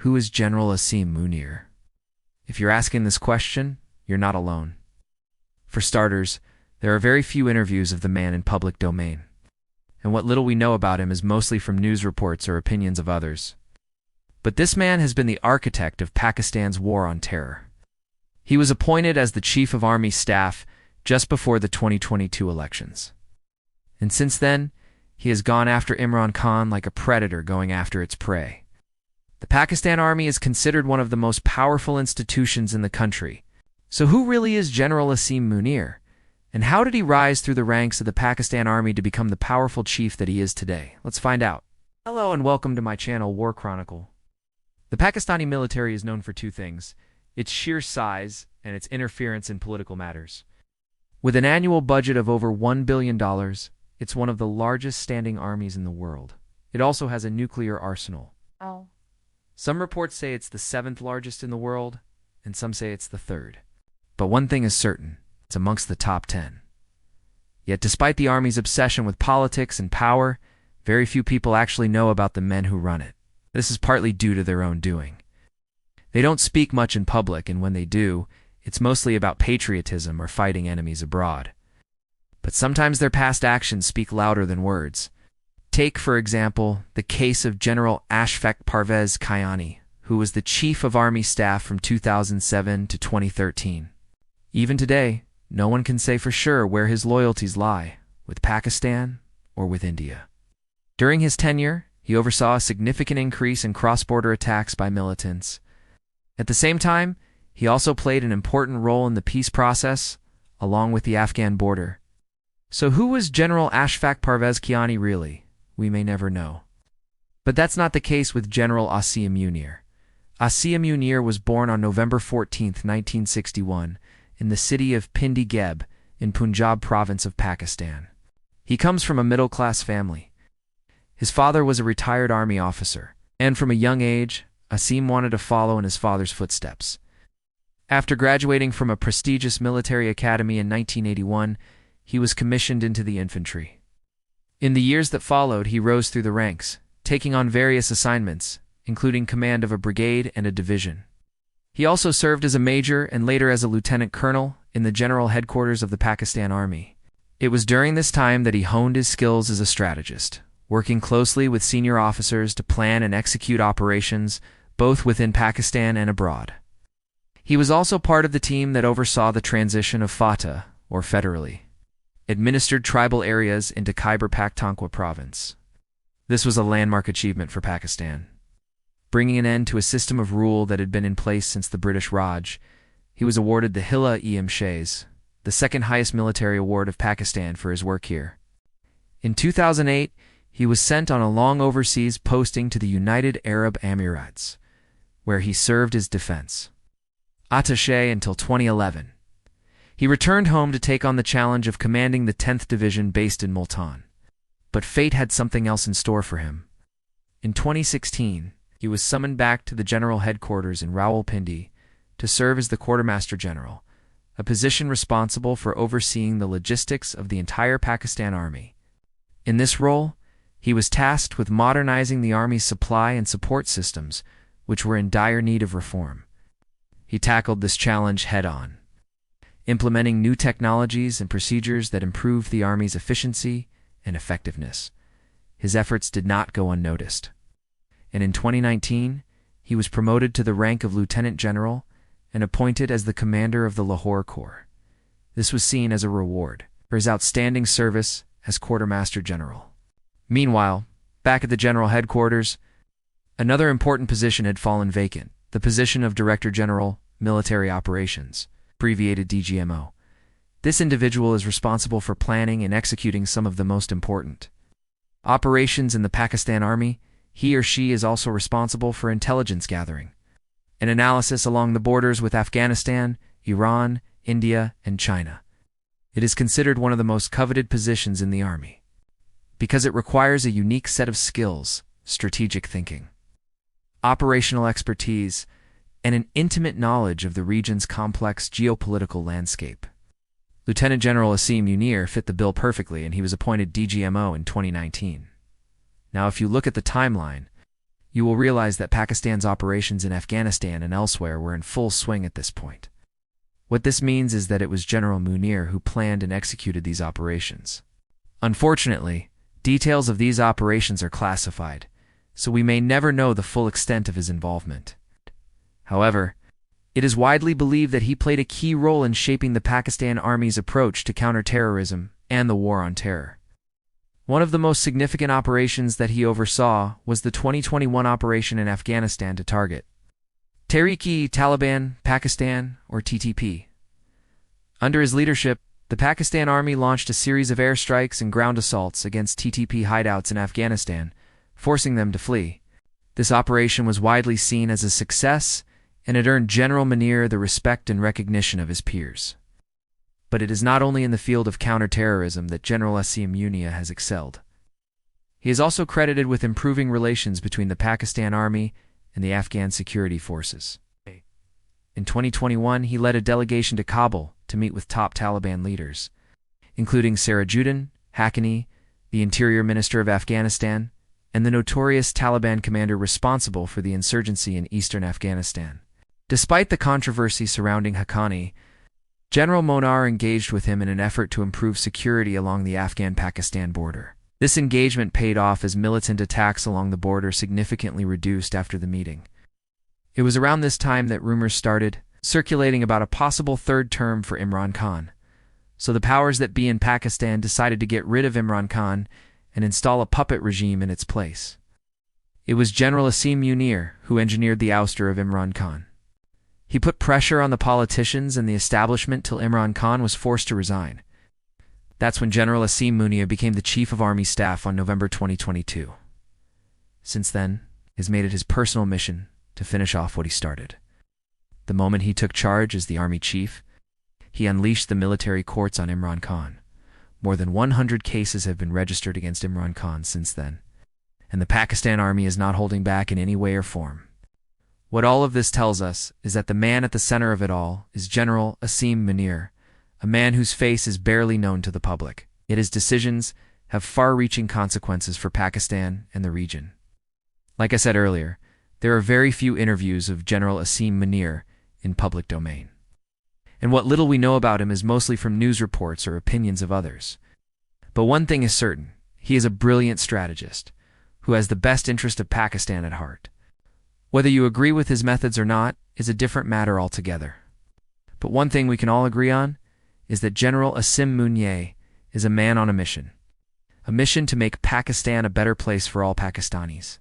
Who is General Asim Munir? If you're asking this question, you're not alone. For starters, there are very few interviews of the man in public domain, and what little we know about him is mostly from news reports or opinions of others. But this man has been the architect of Pakistan's war on terror. He was appointed as the Chief of Army Staff just before the 2022 elections. And since then, he has gone after Imran Khan like a predator going after its prey. The Pakistan Army is considered one of the most powerful institutions in the country. So who really is General Asim Munir? And how did he rise through the ranks of the Pakistan Army to become the powerful chief that he is today? Let's find out. Hello and welcome to my channel, War Chronicle. The Pakistani military is known for two things: its sheer size and its interference in political matters. With an annual budget of over $1 billion, it's one of the largest standing armies in the world. It also has a nuclear arsenal. Some reports say it's the 7th largest in the world, and some say it's the 3rd. But one thing is certain, it's amongst the top 10. Yet despite the army's obsession with politics and power, very few people actually know about the men who run it. This is partly due to their own doing. They don't speak much in public, and when they do, it's mostly about patriotism or fighting enemies abroad. But sometimes their past actions speak louder than words. Take, for example, the case of General Ashfaq Parvez Kiani, who was the Chief of Army Staff from 2007 to 2013. Even today, no one can say for sure where his loyalties lie, with Pakistan or with India. During his tenure, he oversaw a significant increase in cross-border attacks by militants. At the same time, he also played an important role in the peace process, along with the Afghan border. So who was General Ashfaq Parvez Kiani really? We may never know. But that's not the case with General Asim Munir. Asim Munir was born on November 14, 1961, in the city of Pindi Geb, in Punjab province of Pakistan. He comes from a middle-class family. His father was a retired army officer, and from a young age, Asim wanted to follow in his father's footsteps. After graduating from a prestigious military academy in 1981, he was commissioned into the infantry. In the years that followed, he rose through the ranks, taking on various assignments, including command of a brigade and a division. He also served as a major and later as a lieutenant colonel in the general headquarters of the Pakistan Army. It was during this time that he honed his skills as a strategist, working closely with senior officers to plan and execute operations both within Pakistan and abroad. He was also part of the team that oversaw the transition of FATA, or federally administered tribal areas into Khyber Pakhtunkhwa province. This was a landmark achievement for Pakistan. Bringing an end to a system of rule that had been in place since the British Raj, he was awarded the Hilla-e-Imtiaz, the second highest military award of Pakistan for his work here. In 2008, he was sent on a long overseas posting to the United Arab Emirates, where he served as defense attaché until 2011. He returned home to take on the challenge of commanding the 10th Division based in Multan. But fate had something else in store for him. In 2016, he was summoned back to the general headquarters in Rawalpindi to serve as the Quartermaster General, a position responsible for overseeing the logistics of the entire Pakistan Army. In this role, he was tasked with modernizing the Army's supply and support systems, which were in dire need of reform. He tackled this challenge head-on, implementing new technologies and procedures that improved the Army's efficiency and effectiveness. His efforts did not go unnoticed. And in 2019, he was promoted to the rank of Lieutenant General and appointed as the commander of the Lahore Corps. This was seen as a reward for his outstanding service as Quartermaster General. Meanwhile, back at the general headquarters, another important position had fallen vacant, the position of Director General, Military Operations, abbreviated DGMO. This individual is responsible for planning and executing some of the most important operations in the Pakistan Army. He or she is also responsible for intelligence gathering and analysis along the borders with Afghanistan, Iran, India, and China. It is considered one of the most coveted positions in the Army because it requires a unique set of skills, strategic thinking, operational expertise, and an intimate knowledge of the region's complex geopolitical landscape. Lieutenant General Asim Munir fit the bill perfectly, and he was appointed DGMO in 2019. Now, if you look at the timeline, you will realize that Pakistan's operations in Afghanistan and elsewhere were in full swing at this point. What this means is that it was General Munir who planned and executed these operations. Unfortunately, details of these operations are classified, so we may never know the full extent of his involvement. However, it is widely believed that he played a key role in shaping the Pakistan Army's approach to counterterrorism and the war on terror. One of the most significant operations that he oversaw was the 2021 operation in Afghanistan to target Tehreek-e-Taliban Pakistan, or TTP. Under his leadership, the Pakistan Army launched a series of airstrikes and ground assaults against TTP hideouts in Afghanistan, forcing them to flee. This operation was widely seen as a success, and it earned General Munir the respect and recognition of his peers. But it is not only in the field of counterterrorism that General Asim Munir has excelled. He is also credited with improving relations between the Pakistan Army and the Afghan security forces. In 2021, he led a delegation to Kabul to meet with top Taliban leaders, including Sirajuddin Haqqani, the Interior Minister of Afghanistan, and the notorious Taliban commander responsible for the insurgency in eastern Afghanistan. Despite the controversy surrounding Haqqani, General Munir engaged with him in an effort to improve security along the Afghan-Pakistan border. This engagement paid off as militant attacks along the border significantly reduced after the meeting. It was around this time that rumors started circulating about a possible third term for Imran Khan, so the powers that be in Pakistan decided to get rid of Imran Khan and install a puppet regime in its place. It was General Asim Munir who engineered the ouster of Imran Khan. He put pressure on the politicians and the establishment till Imran Khan was forced to resign. That's when General Asim Munir became the Chief of Army Staff on November 2022. Since then, he has made it his personal mission to finish off what he started. The moment he took charge as the Army Chief, he unleashed the military courts on Imran Khan. More than 100 cases have been registered against Imran Khan since then, and the Pakistan Army is not holding back in any way or form. What all of this tells us is that the man at the center of it all is General Asim Munir, a man whose face is barely known to the public, yet his decisions have far-reaching consequences for Pakistan and the region. Like I said earlier, there are very few interviews of General Asim Munir in public domain. And what little we know about him is mostly from news reports or opinions of others. But one thing is certain, he is a brilliant strategist, who has the best interest of Pakistan at heart. Whether you agree with his methods or not is a different matter altogether. But one thing we can all agree on is that General Asim Munir is a man on a mission to make Pakistan a better place for all Pakistanis.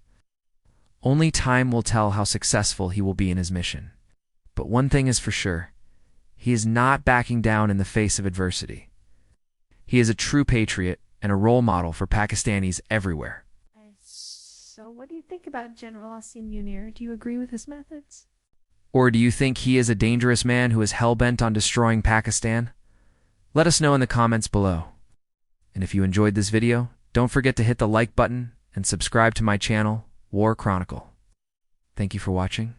Only time will tell how successful he will be in his mission. But one thing is for sure, he is not backing down in the face of adversity. He is a true patriot and a role model for Pakistanis everywhere. So what do you think about General Asim Munir? Do you agree with his methods? Or do you think he is a dangerous man who is hell-bent on destroying Pakistan? Let us know in the comments below. And if you enjoyed this video, don't forget to hit the like button and subscribe to my channel, War Chronicle. Thank you for watching.